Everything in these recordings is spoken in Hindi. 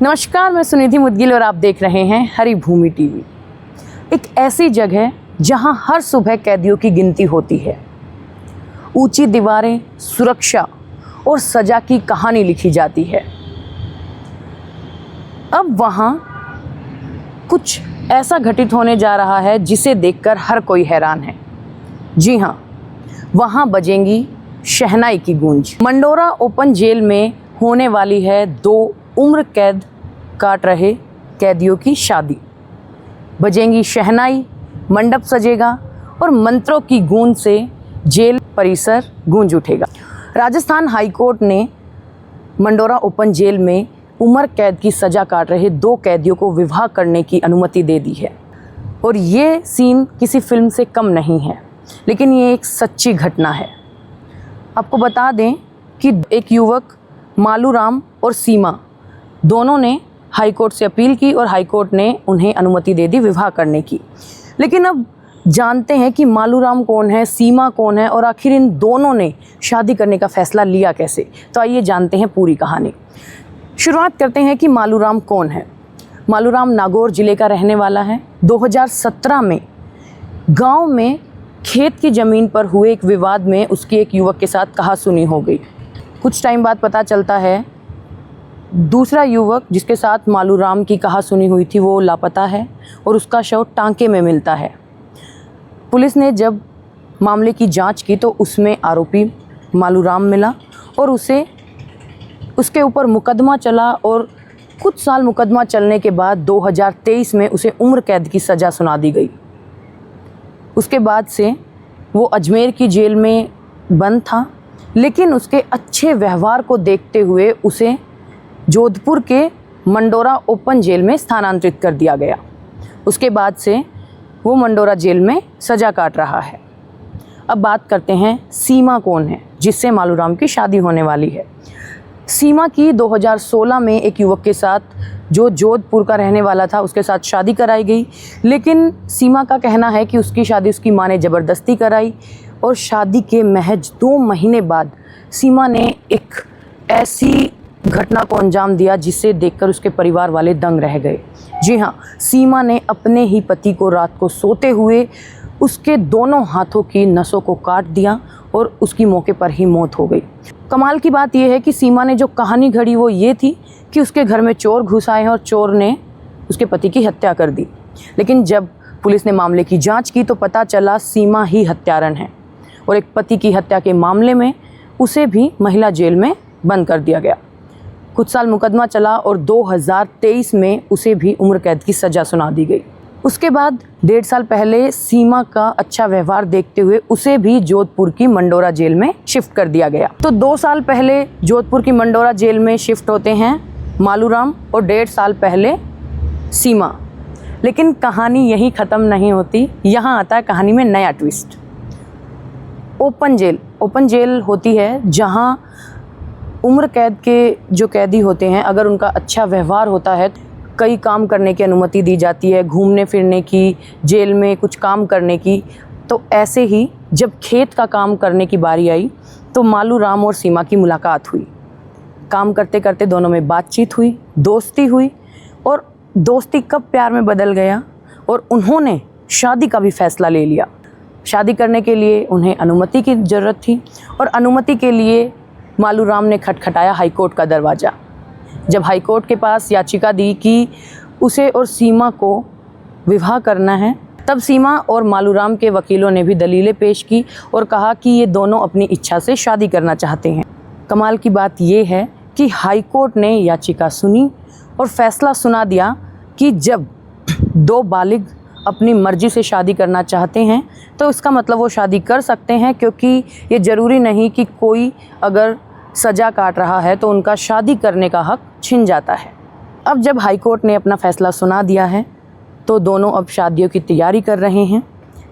नमस्कार, मैं सुनिधि मुदगिल और आप देख रहे हैं हरी भूमि टीवी। एक ऐसी जगह जहां हर सुबह कैदियों की गिनती होती है। ऊंची दीवारें, सुरक्षा और सजा की कहानी लिखी जाती है। अब वहां कुछ ऐसा घटित होने जा रहा है जिसे देखकर हर कोई हैरान है। जी हाँ, वहां बजेंगी शहनाई की गूंज। मंडोरा ओपन जेल में होने वाली है 2 उम्र कैद काट रहे कैदियों की शादी। बजेंगी शहनाई, मंडप सजेगा और मंत्रों की गूंज से जेल परिसर गूंज उठेगा। राजस्थान हाईकोर्ट ने मंडोरा ओपन जेल में उम्र कैद की सज़ा काट रहे 2 कैदियों को विवाह करने की अनुमति दे दी है। और ये सीन किसी फिल्म से कम नहीं है, लेकिन ये एक सच्ची घटना है। आपको बता दें कि एक युवक मालूराम और सीमा दोनों ने हाईकोर्ट से अपील की और हाईकोर्ट ने उन्हें अनुमति दे दी विवाह करने की। लेकिन अब जानते हैं कि मालूराम कौन है, सीमा कौन है और आखिर इन दोनों ने शादी करने का फैसला लिया कैसे। तो आइए जानते हैं पूरी कहानी। शुरुआत करते हैं कि मालूराम कौन है। मालूराम नागौर ज़िले का रहने वाला है। 2017 में गांव में खेत की ज़मीन पर हुए एक विवाद में उसकी एक युवक के साथ कहासुनी हो गई। कुछ टाइम बाद पता चलता है दूसरा युवक जिसके साथ मालूराम की कहासुनी हुई थी वो लापता है और उसका शव टांके में मिलता है। पुलिस ने जब मामले की जांच की तो उसमें आरोपी मालूराम मिला और उसके ऊपर मुकदमा चला और कुछ साल मुकदमा चलने के बाद 2023 में उसे उम्र कैद की सज़ा सुना दी गई। उसके बाद से वो अजमेर की जेल में बंद था, लेकिन उसके अच्छे व्यवहार को देखते हुए उसे जोधपुर के मंडोरा ओपन जेल में स्थानांतरित कर दिया गया। उसके बाद से वो मंडोरा जेल में सज़ा काट रहा है। अब बात करते हैं सीमा कौन है जिससे मालूराम की शादी होने वाली है। सीमा की 2016 में एक युवक के साथ जो जोधपुर का रहने वाला था उसके साथ शादी कराई गई, लेकिन सीमा का कहना है कि उसकी शादी उसकी माँ ने ज़बरदस्ती कराई और शादी के महज 2 महीने बाद सीमा ने एक ऐसी घटना को अंजाम दिया जिसे देखकर उसके परिवार वाले दंग रह गए। जी हाँ, सीमा ने अपने ही पति को रात को सोते हुए उसके दोनों हाथों की नसों को काट दिया और उसकी मौके पर ही मौत हो गई। कमाल की बात यह है कि सीमा ने जो कहानी घड़ी वो ये थी कि उसके घर में चोर घुस आए हैं और चोर ने उसके पति की हत्या कर दी। लेकिन जब पुलिस ने मामले की जांच की तो पता चला सीमा ही हत्यारण है और एक पति की हत्या के मामले में उसे भी महिला जेल में बंद कर दिया गया। कुछ साल मुकदमा चला और 2023 में उसे भी उम्र कैद की सज़ा सुना दी गई। उसके बाद 1.5 साल पहले सीमा का अच्छा व्यवहार देखते हुए उसे भी जोधपुर की मंडोरा जेल में शिफ्ट कर दिया गया। तो 2 साल पहले जोधपुर की मंडोरा जेल में शिफ्ट होते हैं मालूराम और 1.5 साल पहले सीमा। लेकिन कहानी यहीं ख़त्म नहीं होती, यहाँ आता है कहानी में नया ट्विस्ट। ओपन जेल होती है जहाँ उम्र कैद के जो कैदी होते हैं अगर उनका अच्छा व्यवहार होता है कई काम करने की अनुमति दी जाती है, घूमने फिरने की, जेल में कुछ काम करने की। तो ऐसे ही जब खेत का काम करने की बारी आई तो मालूराम और सीमा की मुलाकात हुई। काम करते करते दोनों में बातचीत हुई, दोस्ती हुई और दोस्ती कब प्यार में बदल गया और उन्होंने शादी का भी फैसला ले लिया। शादी करने के लिए उन्हें अनुमति की ज़रूरत थी और अनुमति के लिए मालूराम ने खटखटाया हाईकोर्ट का दरवाज़ा। जब हाईकोर्ट के पास याचिका दी कि उसे और सीमा को विवाह करना है, तब सीमा और मालूराम के वकीलों ने भी दलीलें पेश की और कहा कि ये दोनों अपनी इच्छा से शादी करना चाहते हैं। कमाल की बात ये है कि हाईकोर्ट ने याचिका सुनी और फैसला सुना दिया कि जब 2 बालिग अपनी मर्ज़ी से शादी करना चाहते हैं तो इसका मतलब वो शादी कर सकते हैं, क्योंकि ये ज़रूरी नहीं कि कोई अगर सज़ा काट रहा है तो उनका शादी करने का हक छिन जाता है। अब जब हाईकोर्ट ने अपना फ़ैसला सुना दिया है तो दोनों अब शादियों की तैयारी कर रहे हैं।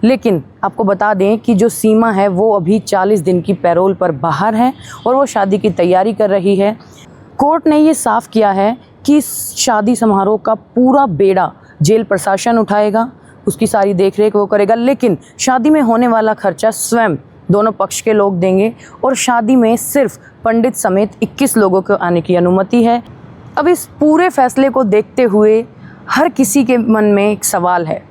लेकिन आपको बता दें कि जो सीमा है वो अभी 40 दिन की पैरोल पर बाहर है और वो शादी की तैयारी कर रही है। कोर्ट ने ये साफ किया है कि शादी समारोह का पूरा बेड़ा जेल प्रशासन उठाएगा, उसकी सारी देखरेख वो करेगा, लेकिन शादी में होने वाला खर्चा स्वयं दोनों पक्ष के लोग देंगे और शादी में सिर्फ पंडित समेत 21 लोगों को आने की अनुमति है। अब इस पूरे फैसले को देखते हुए हर किसी के मन में एक सवाल है,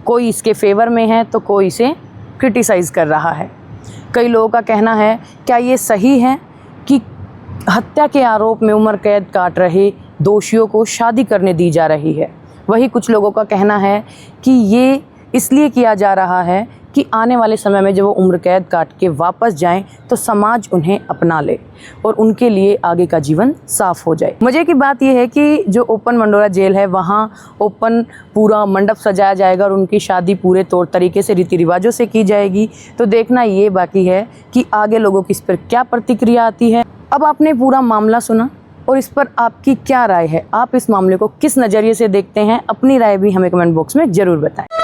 कोई इसके फेवर में है तो कोई इसे क्रिटिसाइज़ कर रहा है। कई लोगों का कहना है क्या ये सही है कि हत्या के आरोप में उम्र कैद काट रहे दोषियों को शादी करने दी जा रही है। वहीं कुछ लोगों का कहना है कि ये इसलिए किया जा रहा है कि आने वाले समय में जब वो उम्र कैद काट के वापस जाएं तो समाज उन्हें अपना ले और उनके लिए आगे का जीवन साफ हो जाए। मज़े की बात यह है कि जो ओपन मंडोरा जेल है वहाँ ओपन पूरा मंडप सजाया जाएगा और उनकी शादी पूरे तौर तरीके से रीति रिवाजों से की जाएगी। तो देखना ये बाकी है कि आगे लोगों की इस पर क्या प्रतिक्रिया आती है। अब आपने पूरा मामला सुना और इस पर आपकी क्या राय है, आप इस मामले को किस नज़रिए से देखते हैं, अपनी राय भी हमें कमेंट बॉक्स में ज़रूर बताएं।